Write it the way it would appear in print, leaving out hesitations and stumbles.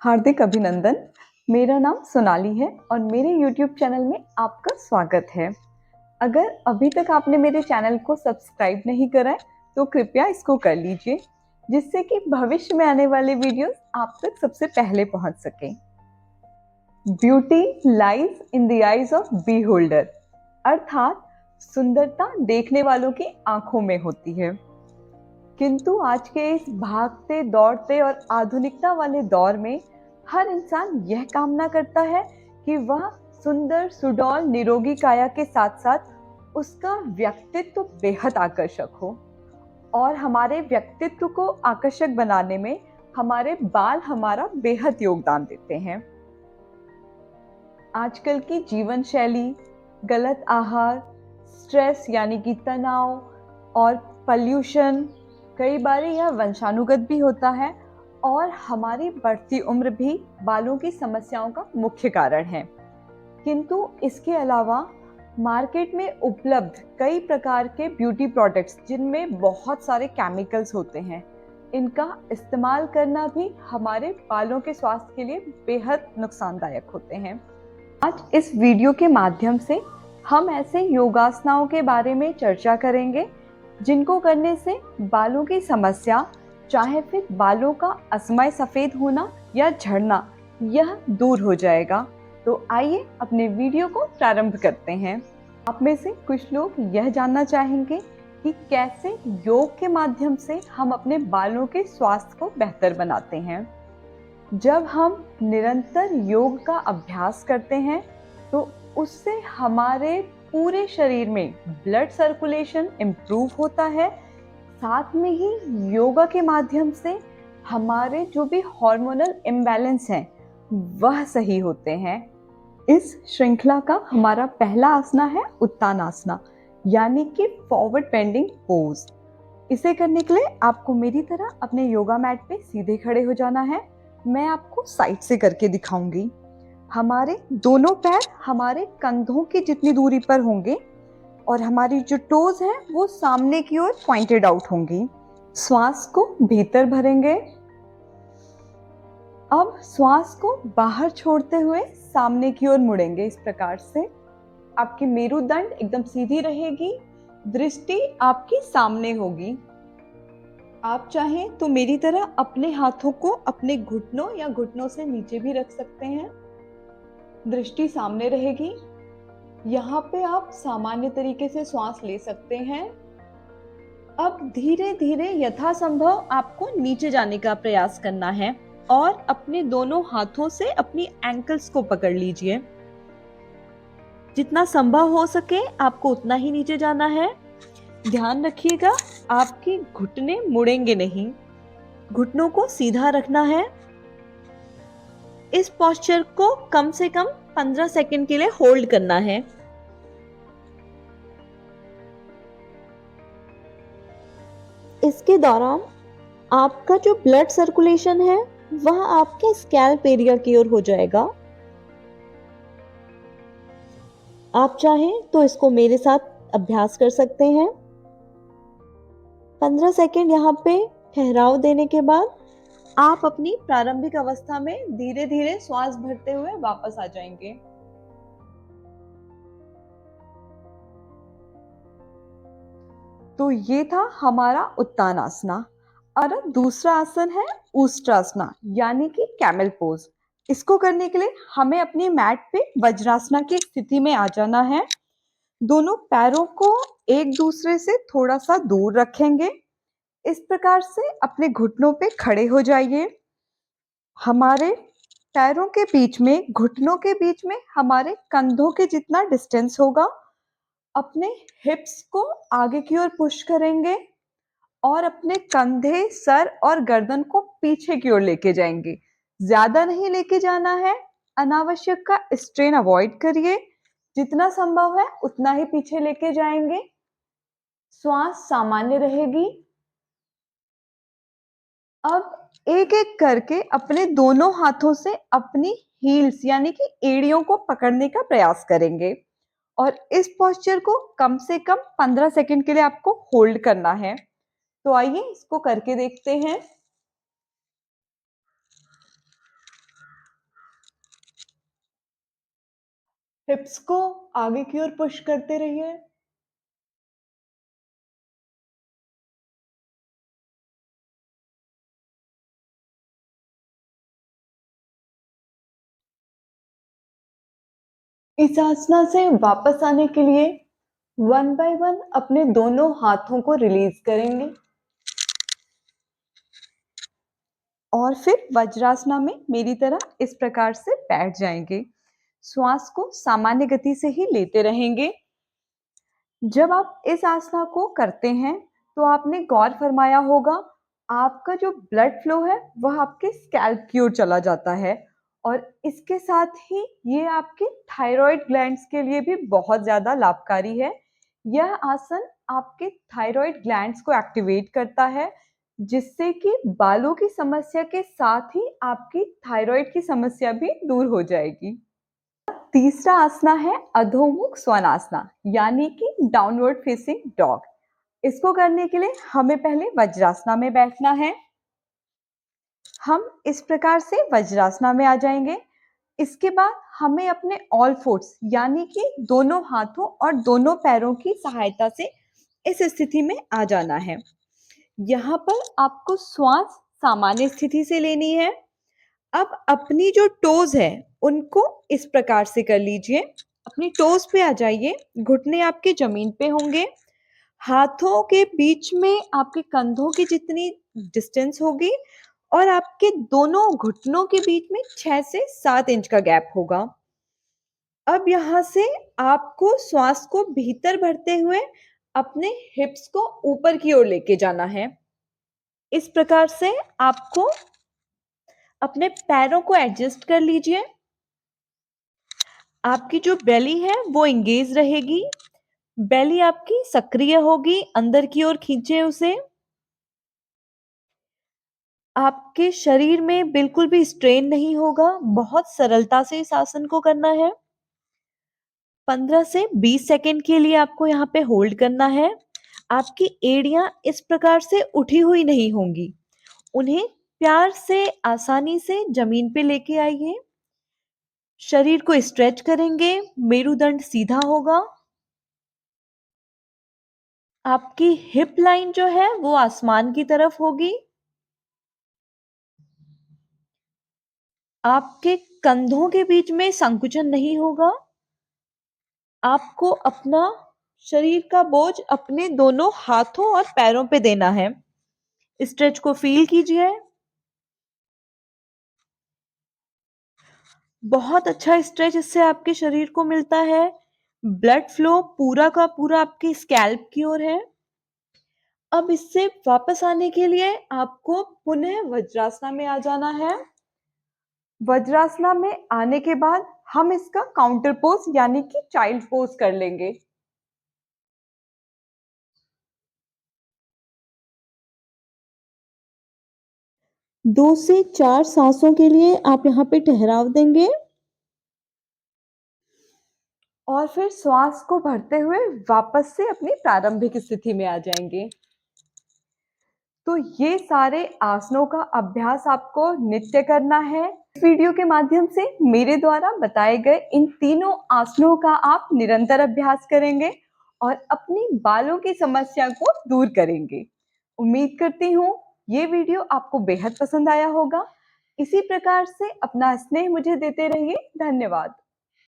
हार्दिक अभिनंदन। मेरा नाम सोनाली है और मेरे YouTube चैनल में आपका स्वागत है। अगर अभी तक आपने मेरे चैनल को सब्सक्राइब नहीं करा है, तो कृपया इसको कर लीजिए, जिससे कि भविष्य में आने वाले वीडियोस आप तक सबसे पहले पहुंच सकें। Beauty lies in the eyes of beholder, अर्थात सुंदरता देखने वालों की आंखों में होती है। किंतु आज के इस भागते दौड़ते और आधुनिकता वाले दौर में हर इंसान यह कामना करता है कि वह सुंदर सुडौल निरोगी काया के साथ साथ उसका व्यक्तित्व बेहद आकर्षक हो। और हमारे व्यक्तित्व को आकर्षक बनाने में हमारे बाल हमारा बेहद योगदान देते हैं। आजकल की जीवन शैली, गलत आहार, स्ट्रेस यानी कि तनाव और पॉल्यूशन, कई बार यह वंशानुगत भी होता है और हमारी बढ़ती उम्र भी बालों की समस्याओं का मुख्य कारण है। किंतु इसके अलावा मार्केट में उपलब्ध कई प्रकार के ब्यूटी प्रोडक्ट्स जिनमें बहुत सारे केमिकल्स होते हैं, इनका इस्तेमाल करना भी हमारे बालों के स्वास्थ्य के लिए बेहद नुकसानदायक होते हैं। आज इस वीडियो के माध्यम से हम ऐसे योगासनाओं के बारे में चर्चा करेंगे जिनको करने से बालों की समस्या, चाहे फिर बालों का असमय सफेद होना या झड़ना, यह दूर हो जाएगा। तो आइए अपने वीडियो को प्रारंभ करते हैं। आप में से कुछ लोग यह जानना चाहेंगे कि कैसे योग के माध्यम से हम अपने बालों के स्वास्थ्य को बेहतर बनाते हैं। जब हम निरंतर योग का अभ्यास करते हैं तो उससे हमारे पूरे शरीर में ब्लड सर्कुलेशन इम्प्रूव होता है। साथ में ही योगा के माध्यम से हमारे जो भी हार्मोनल इम्बैलेंस हैं वह सही होते हैं। इस श्रृंखला का हमारा पहला आसना है उत्तानासना, यानी कि फॉरवर्ड बेंडिंग पोज। इसे करने के लिए आपको मेरी तरह अपने योगा मैट पे सीधे खड़े हो जाना है। मैं आपको साइड से करके दिखाऊंगी। हमारे दोनों पैर हमारे कंधों की जितनी दूरी पर होंगे और हमारी जो टोज हैं वो सामने की ओर पॉइंटेड आउट होंगी। श्वास को भीतर भरेंगे। अब श्वास को बाहर छोड़ते हुए सामने की ओर मुड़ेंगे। इस प्रकार से आपकी मेरुदंड एकदम सीधी रहेगी, दृष्टि आपकी सामने होगी। आप चाहें तो मेरी तरह अपने हाथों को अपने घुटनों या घुटनों से नीचे भी रख सकते हैं। दृष्टि सामने रहेगी। यहाँ पे आप सामान्य तरीके से श्वास ले सकते हैं। अब धीरे धीरे यथासंभव आपको नीचे जाने का प्रयास करना है और अपने दोनों हाथों से अपनी एंकल्स को पकड़ लीजिए। जितना संभव हो सके आपको उतना ही नीचे जाना है। ध्यान रखिएगा, आपके घुटने मुड़ेंगे नहीं, घुटनों को सीधा रखना है। इस पोस्चर को कम से कम 15 सेकंड के लिए होल्ड करना है। इसके दौरान आपका जो ब्लड सर्कुलेशन है वह आपके स्कैल्प एरिया की ओर हो जाएगा। आप चाहें तो इसको मेरे साथ अभ्यास कर सकते हैं। 15 सेकंड यहाँ पे ठहराव देने के बाद आप अपनी प्रारंभिक अवस्था में धीरे धीरे श्वास भरते हुए वापस आ जाएंगे। तो ये था हमारा उत्तानासना। और अब दूसरा आसन है ऊष्ट्रासना, यानी कि कैमल पोज। इसको करने के लिए हमें अपनी मैट पे वज्रासना की स्थिति में आ जाना है। दोनों पैरों को एक दूसरे से थोड़ा सा दूर रखेंगे। इस प्रकार से अपने घुटनों पे खड़े हो जाइए। हमारे पैरों के बीच में, घुटनों के बीच में हमारे कंधों के जितना डिस्टेंस होगा, अपने हिप्स को आगे की ओर पुश करेंगे और अपने कंधे, सर और गर्दन को पीछे की ओर लेके जाएंगे। ज्यादा नहीं लेके जाना है। अनावश्यक का स्ट्रेन अवॉइड करिए। जितना संभव है उतना ही पीछे लेके जाएंगे। श्वास सामान्य रहेगी। अब एक एक करके अपने दोनों हाथों से अपनी हील्स यानी कि एड़ियों को पकड़ने का प्रयास करेंगे और इस पोस्चर को कम से कम 15 सेकंड के लिए आपको होल्ड करना है। तो आइए इसको करके देखते हैं। हिप्स को आगे की ओर पुश करते रहिए। इस आसना से वापस आने के लिए वन बाय वन अपने दोनों हाथों को रिलीज करेंगे और फिर वज्रासना में मेरी तरह इस प्रकार से बैठ जाएंगे। श्वास को सामान्य गति से ही लेते रहेंगे। जब आप इस आसना को करते हैं तो आपने गौर फरमाया होगा, आपका जो ब्लड फ्लो है वह आपके स्कैल्प की ओर चला जाता है और इसके साथ ही ये आपके थायराइड ग्लैंड्स के लिए भी बहुत ज़्यादा लाभकारी है। यह आसन आपके थायराइड ग्लैंड्स को एक्टिवेट करता है, जिससे कि बालों की समस्या के साथ ही आपकी थायराइड की समस्या भी दूर हो जाएगी। तीसरा आसना है अधोमुख स्वनासना, यानी कि डाउनवर्ड फेसिंग डॉग। इसको करने के लिए हमें पहले वज्रासना में बैठना है। हम इस प्रकार से वज्रासना में आ जाएंगे। इसके बाद हमें अपने ऑल फोर्स यानी कि दोनों हाथों और दोनों पैरों की सहायता से इस स्थिति में आ जाना है। यहाँ पर आपको श्वास सामान्य स्थिति से लेनी है। अब अपनी जो टोज है उनको इस प्रकार से कर लीजिए। अपनी टोज पे आ जाइए, घुटने आपके जमीन पे होंगे, हाथों के बीच में आपके कंधों की जितनी डिस्टेंस होगी और आपके दोनों घुटनों के बीच में 6 से 7 इंच का गैप होगा। अब यहाँ से आपको श्वास को भीतर भरते हुए अपने हिप्स को ऊपर की ओर लेके जाना है। इस प्रकार से आपको अपने पैरों को एडजस्ट कर लीजिए। आपकी जो बेली है वो एंगेज रहेगी, बेली आपकी सक्रिय होगी, अंदर की ओर खींचे उसे। आपके शरीर में बिल्कुल भी स्ट्रेन नहीं होगा, बहुत सरलता से इस आसन को करना है। 15 से 20 सेकंड के लिए आपको यहाँ पे होल्ड करना है। आपकी एड़ियां इस प्रकार से उठी हुई नहीं होंगी, उन्हें प्यार से आसानी से जमीन पे लेके आइए। शरीर को स्ट्रेच करेंगे, मेरुदंड सीधा होगा। आपकी हिप लाइन जो है वो आसमान की तरफ होगी। आपके कंधों के बीच में संकुचन नहीं होगा। आपको अपना शरीर का बोझ अपने दोनों हाथों और पैरों पे देना है। स्ट्रेच को फील कीजिए। बहुत अच्छा स्ट्रेच इससे आपके शरीर को मिलता है। ब्लड फ्लो पूरा का पूरा आपके स्कैल्प की ओर है। अब इससे वापस आने के लिए आपको पुनः वज्रासना में आ जाना है। वज्रासना में आने के बाद हम इसका काउंटर पोज यानी कि चाइल्ड पोज कर लेंगे। 2 से 4 सांसों के लिए आप यहाँ पे ठहराव देंगे और फिर श्वास को भरते हुए वापस से अपनी प्रारंभिक स्थिति में आ जाएंगे। तो ये सारे आसनों का अभ्यास आपको नित्य करना है। इस वीडियो के माध्यम से मेरे द्वारा बताए गए इन तीनों आसनों का आप निरंतर अभ्यास करेंगे और अपनी बालों की समस्या को दूर करेंगे। उम्मीद करती हूँ ये वीडियो आपको बेहद पसंद आया होगा। इसी प्रकार से अपना स्नेह मुझे देते रहिए। धन्यवाद।